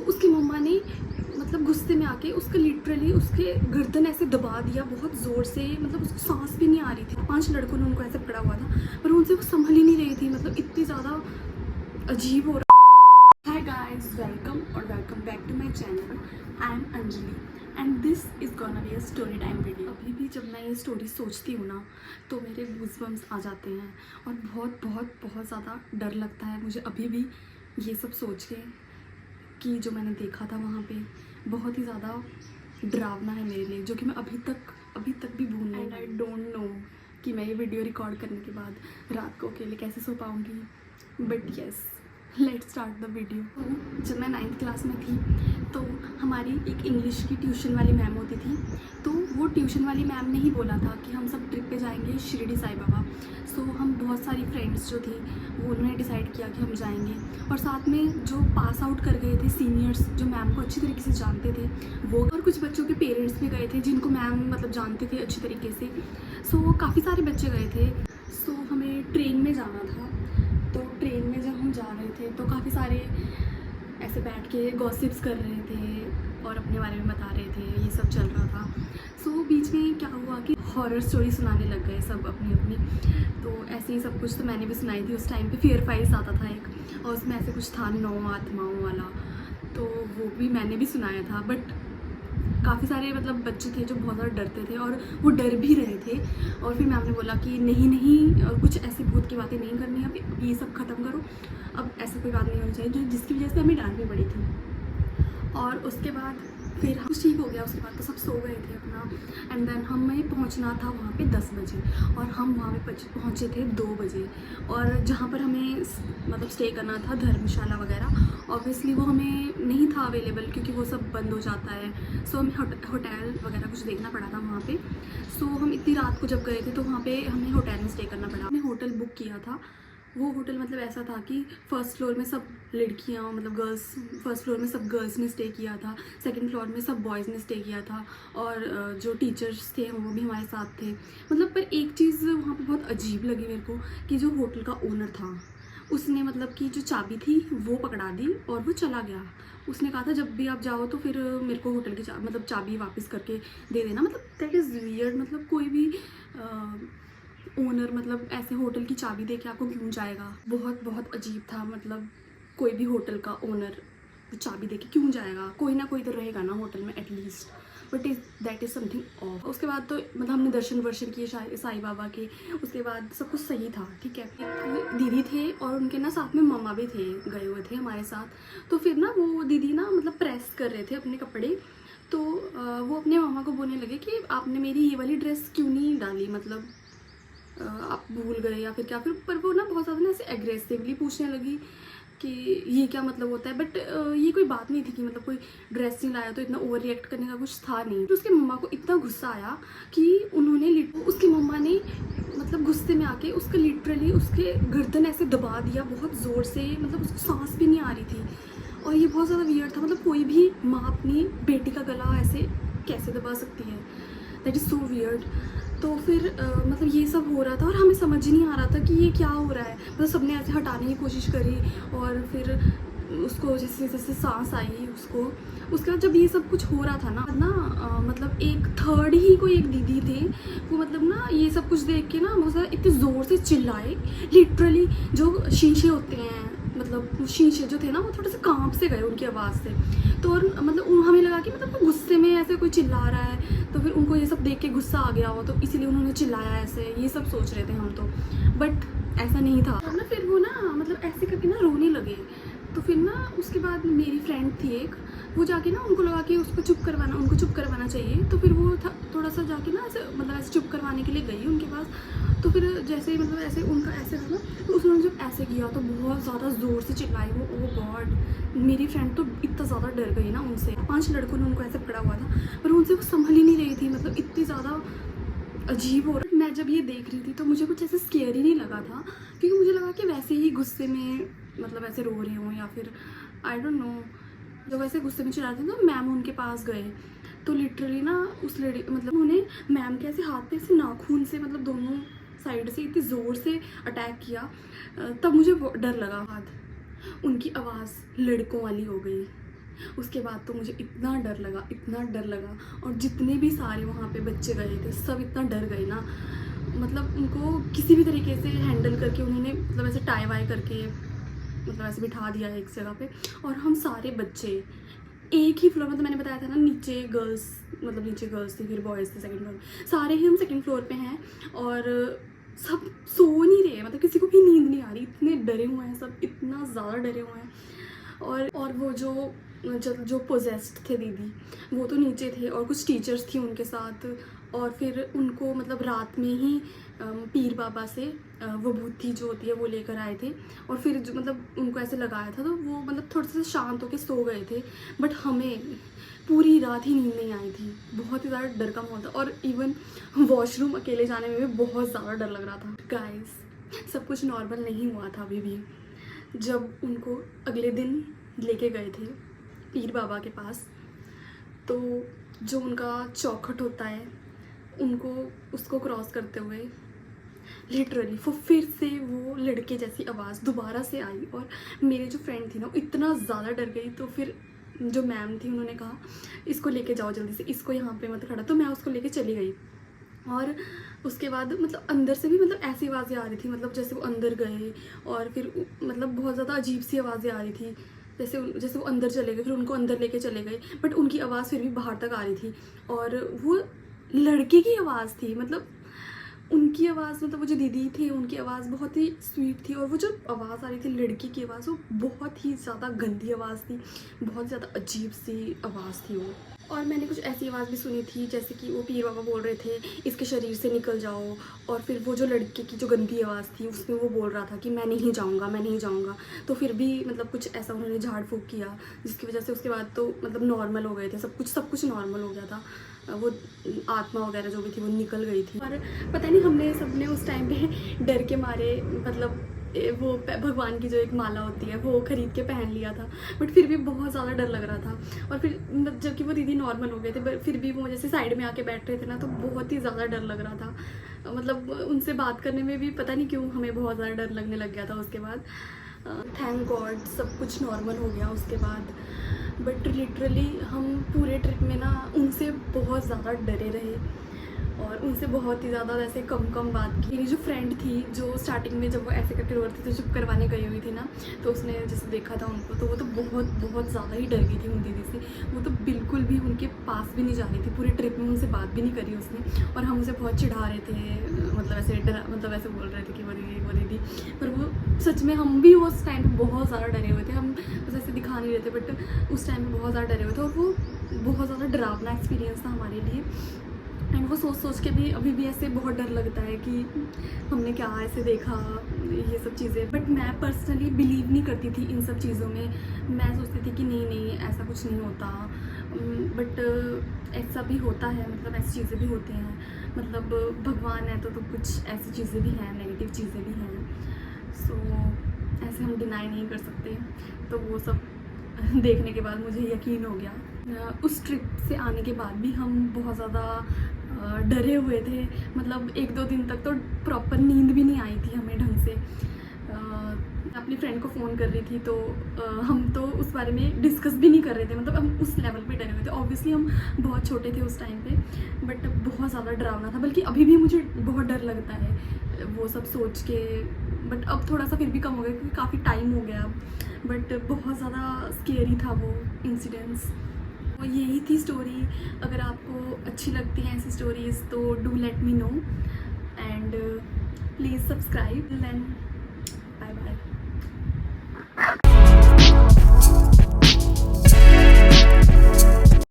उसकी मम्मा ने मतलब गुस्से में आके उसका लिटरली उसके गर्दन ऐसे दबा दिया बहुत ज़ोर से, मतलब उसको सांस भी नहीं आ रही थी। 5 लड़कों ने उनको ऐसे पकड़ा हुआ था पर उनसे वो संभल ही नहीं रही थी, मतलब इतनी ज़्यादा अजीब हो रहा। Hi guys, welcome back to my channel. I am Anjali and this is gonna be a story time video. अभी भी जब मैं ये स्टोरी सोचती हूँ ना तो मेरे गूज़बम्स आ जाते हैं और बहुत ज़्यादा डर लगता है मुझे अभी भी ये सब सोच के कि जो मैंने देखा था वहाँ पे बहुत ही ज़्यादा डरावना है मेरे लिए, जो कि मैं अभी तक भी भूल नहीं। एंड आई डोंट नो कि मैं ये वीडियो रिकॉर्ड करने के बाद रात को अकेले कैसे सो पाऊँगी, but yes, let's start the video. जब मैं 9th क्लास में थी तो हमारी एक इंग्लिश की ट्यूशन वाली मैम होती थी, तो वो ट्यूशन वाली मैम ने ही बोला था कि हम सब ट्रिप पे जाएंगे शिरडी साई बाबा। सो हम बहुत सारी फ्रेंड्स जो थी वो उन्होंने डिसाइड किया कि हम जाएंगे, और साथ में जो पास आउट कर गए थे सीनियर्स जो मैम को अच्छी तरीके से जानते थे वो, और कुछ बच्चों के पेरेंट्स भी गए थे जिनको मैम मतलब जानते थे अच्छी तरीके से। सो काफ़ी सारे बच्चे गए थे। सो हमें ट्रेन में जाना था, तो ट्रेन में जब हम जा रहे थे तो काफ़ी सारे ऐसे बैठ के गॉसिप्स कर रहे थे और अपने बारे में बता रहे थे, ये सब चल रहा था। सो बीच में क्या हुआ कि हॉरर स्टोरी सुनाने लग गए सब अपनी अपनी, तो ऐसे ही सब कुछ तो मैंने भी सुनाई थी उस टाइम पे। फियर फाइल्स आता था एक और उसमें ऐसे कुछ था 9 आत्माओं वाला, तो वो भी मैंने भी सुनाया था। बट काफ़ी सारे मतलब बच्चे थे जो बहुत ज़्यादा डरते थे और वो डर भी रहे थे, और फिर मैम ने बोला कि नहीं और कुछ ऐसी भूत की बातें नहीं करनी, अब ये सब ख़त्म करो, अब ऐसा कोई बात नहीं होनी चाहिए, जो जिसकी वजह से हमें डांट भी पड़ी थी। और उसके बाद फिर कुछ ठीक हो गया, उसके बाद तो सब सो गए थे अपना। एंड देन हमें पहुंचना था वहाँ पे 10 बजे और हम वहाँ पे पहुँचे थे 2 बजे। और जहाँ पर हमें मतलब स्टे करना था धर्मशाला वगैरह, ऑब्वियसली वो हमें नहीं था अवेलेबल क्योंकि वो सब बंद हो जाता है। सो हमें होटल वगैरह कुछ देखना पड़ा था वहाँ पे। सो हम इतनी रात को जब गए थे तो वहाँ पे हमें होटल में स्टे करना पड़ा। हमने होटल बुक किया था, वो होटल मतलब ऐसा था कि फर्स्ट फ्लोर में सब लड़कियाँ मतलब गर्ल्स, फर्स्ट फ्लोर में सब गर्ल्स ने स्टे किया था, सेकंड फ्लोर में सब बॉयज़ ने स्टे किया था, और जो टीचर्स थे वो भी हमारे साथ थे। मतलब पर एक चीज़ वहाँ पे बहुत अजीब लगी मेरे को कि जो होटल का ओनर था उसने मतलब कि जो चाबी थी वो पकड़ा दी और वो चला गया। उसने कहा था जब भी आप जाओ तो फिर मेरे को होटल की मतलब चाबी वापस करके दे देना। मतलब दैट इज़ वियर्ड, मतलब कोई भी ओनर मतलब ऐसे होटल की चाबी दे के आपको क्यों जाएगा। बहुत अजीब था, मतलब कोई भी होटल का ओनर चाबी दे के क्यों जाएगा, कोई ना कोई तो रहेगा ना होटल में at least, but that is something of. उसके बाद तो मतलब हमने दर्शन किए साईं बाबा के, उसके बाद सब कुछ सही था, ठीक है। एक दीदी थे और उनके ना साथ में मम्मा भी थे, गए हुए थे हमारे साथ। तो फिर ना वो दीदी ना मतलब प्रेस कर रहे थे अपने कपड़े, तो वो अपने मामा को बोलने लगे कि आपने मेरी ये वाली ड्रेस क्यों नहीं डाली, मतलब आप भूल गए या फिर क्या। फिर पर वो ना बहुत ज़्यादा ना ऐसे एग्रेसिवली पूछने लगी कि ये क्या मतलब होता है। बट ये कोई बात नहीं थी कि मतलब कोई ड्रेस नहीं लाया तो इतना ओवर रिएक्ट करने का कुछ था नहीं। तो उसके मम्मा को इतना गुस्सा आया कि उन्होंने उसकी मम्मा ने मतलब गुस्से में आके उसका लिटरली उसके गर्दन ऐसे दबा दिया बहुत ज़ोर से, मतलब उसको सांस भी नहीं आ रही थी। और ये बहुत ज़्यादा वियर्ड था, मतलब कोई भी माँ अपनी बेटी का गला ऐसे कैसे दबा सकती है, दैट इज़ सो वियर्ड। तो फिर मतलब ये सब हो रहा था और हमें समझ ही नहीं आ रहा था कि ये क्या हो रहा है। मतलब सबने ऐसे हटाने की कोशिश करी और फिर उसको जैसे जैसे सांस आई उसको। उसके बाद जब ये सब कुछ हो रहा था ना मतलब एक थर्ड ही कोई एक दीदी थे, वो मतलब ना ये सब कुछ देख के ना बहुत ज़्यादा इतने ज़ोर से चिल्लाए, लिटरली जो शीशे होते हैं मतलब शीशे जो थे ना वो थोड़े से कांप से गए उनकी आवाज़ से। तो और मतलब हमें लगा कि मतलब वो गुस्से में ऐसे कोई चिल्ला रहा है, तो फिर उनको ये सब देख के गुस्सा आ गया हो तो इसीलिए उन्होंने चिल्लाया ऐसे, ये सब सोच रहे थे हम तो, बट ऐसा नहीं था ना। फिर वो ना मतलब ऐसे करके ना रोने लगे। तो फिर ना उसके बाद मेरी फ्रेंड थी एक, वो जाके ना उनको लगा कि उनको चुप करवाना चाहिए। तो फिर वो थोड़ा सा जाके ना ऐसे मतलब ऐसे चुप करवाने के लिए गई उनके पास। तो फिर जैसे ही मतलब ऐसे उनका ऐसे था ना, तो उसने जब ऐसे किया तो बहुत ज़्यादा ज़ोर से चिल्लाई वो। ओ गॉड, मेरी फ्रेंड तो इतना ज़्यादा डर गई ना उनसे। 5 लड़कों ने उनको ऐसे पकड़ा हुआ था पर उनसे वो संभल ही नहीं रही थी, मतलब इतनी ज़्यादा अजीब हो रहा। मैं जब ये देख रही थी तो मुझे कुछ ऐसे स्केयर ही नहीं लगा था, क्योंकि मुझे लगा कि वैसे ही गुस्से में मतलब ऐसे रो रहे हों या फिर आई डोंट नो, जब वैसे गुस्से में चिल्ला रहे थे तो मैम उनके पास गए तो लिटरली ना उस लड़ी मतलब उन्हें मैम के ऐसे हाथ पे ऐसे नाखून से मतलब दोनों साइड से इतनी ज़ोर से अटैक किया। तब मुझे डर लगा। बाद उनकी आवाज़ लड़कों वाली हो गई, उसके बाद तो मुझे इतना डर लगा। और जितने भी सारे वहाँ पे बच्चे गए थे सब इतना डर गए ना, मतलब उनको किसी भी तरीके से हैंडल करके उन्होंने मतलब ऐसे टाई वाई करके मतलब ऐसे बिठा दिया है एक जगह पे। और हम सारे बच्चे एक ही फ्लोर, मतलब मैंने बताया था ना नीचे गर्ल्स थी, फिर बॉयज़ थे सेकंड फ्लोर, सारे ही हम सेकंड फ्लोर पे हैं और सब सो नहीं रहे, मतलब किसी को भी नींद नहीं आ रही, इतने डरे हुए हैं सब, इतना ज़्यादा डरे हुए हैं। और वो जो पोजेस्ड थे दीदी वो तो नीचे थे और कुछ टीचर्स थी उनके साथ। और फिर उनको मतलब रात में ही पीर बाबा से वो भूती जो होती है वो लेकर आए थे और फिर जो मतलब उनको ऐसे लगाया था तो वो मतलब थोड़े से शांत होकर सो गए थे। बट हमें पूरी रात ही नींद नहीं आई थी, बहुत ही ज़्यादा डर का माहौल था। और इवन वॉशरूम अकेले जाने में भी बहुत ज़्यादा डर लग रहा था। गाइस सब कुछ नॉर्मल नहीं हुआ था अभी भी। जब उनको अगले दिन लेके गए थे पीर बाबा के पास, तो जो उनका चौखट होता है उसको क्रॉस करते हुए लिटरली फिर से वो लड़के जैसी आवाज़ दोबारा से आई। और मेरी जो फ्रेंड थी ना वो इतना ज़्यादा डर गई, तो फिर जो मैम थी उन्होंने कहा इसको लेके जाओ जल्दी से, इसको यहाँ पे मत खड़ा। तो मैं उसको लेके चली गई और उसके बाद मतलब अंदर से भी मतलब ऐसी आवाज़ें आ रही थी, मतलब जैसे वो अंदर गए और फिर मतलब बहुत ज़्यादा अजीब सी आवाज़ें आ रही थी, जैसे वो अंदर चले गए, फिर उनको अंदर लेके चले गए, बट उनकी आवाज़ फिर भी बाहर तक आ रही थी। और वो लड़के की आवाज़ थी, मतलब उनकी आवाज़, मतलब वो जो दीदी थे उनकी आवाज़ बहुत ही स्वीट थी और वो जो आवाज़ आ रही थी लड़की की आवाज़ वो बहुत ही ज़्यादा गंदी आवाज़ थी, बहुत ज़्यादा अजीब सी आवाज़ थी वो। और मैंने कुछ ऐसी आवाज़ भी सुनी थी जैसे कि वो पीर बाबा बोल रहे थे इसके शरीर से निकल जाओ, और फिर वो जो लड़के की जो गंदी आवाज़ थी उसमें वो बोल रहा था कि मैं नहीं जाऊँगा। तो फिर भी मतलब कुछ ऐसा उन्होंने झाड़ फूँक किया जिसकी वजह से उसके बाद तो मतलब नॉर्मल हो गए थे, सब कुछ नॉर्मल हो गया था। वो आत्मा वगैरह जो भी थी वो निकल गई थी। और पता नहीं हमने सबने उस टाइम पे डर के मारे मतलब वो भगवान की जो एक माला होती है वो ख़रीद के पहन लिया था, बट फिर भी बहुत ज़्यादा डर लग रहा था। और फिर जबकि वो दीदी नॉर्मल हो गए थे फिर भी वो जैसे साइड में आके बैठ रहे थे ना, तो बहुत ही ज़्यादा डर लग रहा था। मतलब उनसे बात करने में भी पता नहीं क्यों हमें बहुत ज़्यादा डर लगने लग गया था उसके बाद। थैंक गॉड सब कुछ नॉर्मल हो गया उसके बाद। बट लिटरली हम पूरे ट्रिप में ना उनसे बहुत ज़्यादा डरे रहे और उनसे बहुत ही ज़्यादा वैसे कम बात की। मेरी जो फ्रेंड थी जो स्टार्टिंग में जब वो ऐसे करके रो रही थी तो चुप करवाने गई हुई थी ना, तो उसने जैसे देखा था उनको तो वो तो बहुत ज़्यादा ही डर गई थी उन दीदी से। वो तो बिल्कुल भी उनके पास भी नहीं जा रही थी, पूरी ट्रिप में उनसे बात भी नहीं करी उसने। और हम उसे बहुत चिढ़ा रहे थे, मतलब ऐसे बोल रहे थे कि वो दीदी। पर वो सच में हम भी उस टाइम पर बहुत ज़्यादा डरे हुए थे, हम बस ऐसे दिखा नहीं रहे थे बट उस टाइम पर बहुत ज़्यादा डरे हुए थे। और वो बहुत ज़्यादा डरावना एक्सपीरियंस था हमारे लिए। एंड वो सोच के भी अभी भी ऐसे बहुत डर लगता है कि हमने क्या ऐसे देखा ये सब चीज़ें। बट मैं पर्सनली बिलीव नहीं करती थी इन सब चीज़ों में। मैं सोचती थी कि नहीं ऐसा कुछ नहीं होता, बट ऐसा भी होता है, मतलब ऐसी चीज़ें भी होती हैं। मतलब भगवान है तो कुछ ऐसी चीज़ें भी हैं, नेगेटिव चीज़ें भी हैं। सो ऐसे हम डिनाई नहीं कर सकते। तो वो सब देखने के बाद मुझे यकीन हो गया। उस ट्रिप से आने के बाद भी हम बहुत ज़्यादा डरे हुए थे, मतलब 1-2 दिन तक तो प्रॉपर नींद भी नहीं आई थी हमें ढंग से। अपनी फ्रेंड को फ़ोन कर रही थी तो हम तो उस बारे में डिस्कस भी नहीं कर रहे थे, मतलब हम उस लेवल पे डरे हुए थे। ऑब्वियसली हम बहुत छोटे थे उस टाइम पे, बट बहुत ज़्यादा डरावना था। बल्कि अभी भी मुझे बहुत डर लगता है वो सब सोच के, बट अब थोड़ा सा फिर भी कम हो गया क्योंकि काफ़ी टाइम हो गया अब। बट बहुत ज़्यादा स्केरी था वो इंसिडेंट्स। और यही थी स्टोरी। अगर आपको अच्छी लगती हैं ऐसी स्टोरीज़ तो do let me know and please subscribe and bye bye.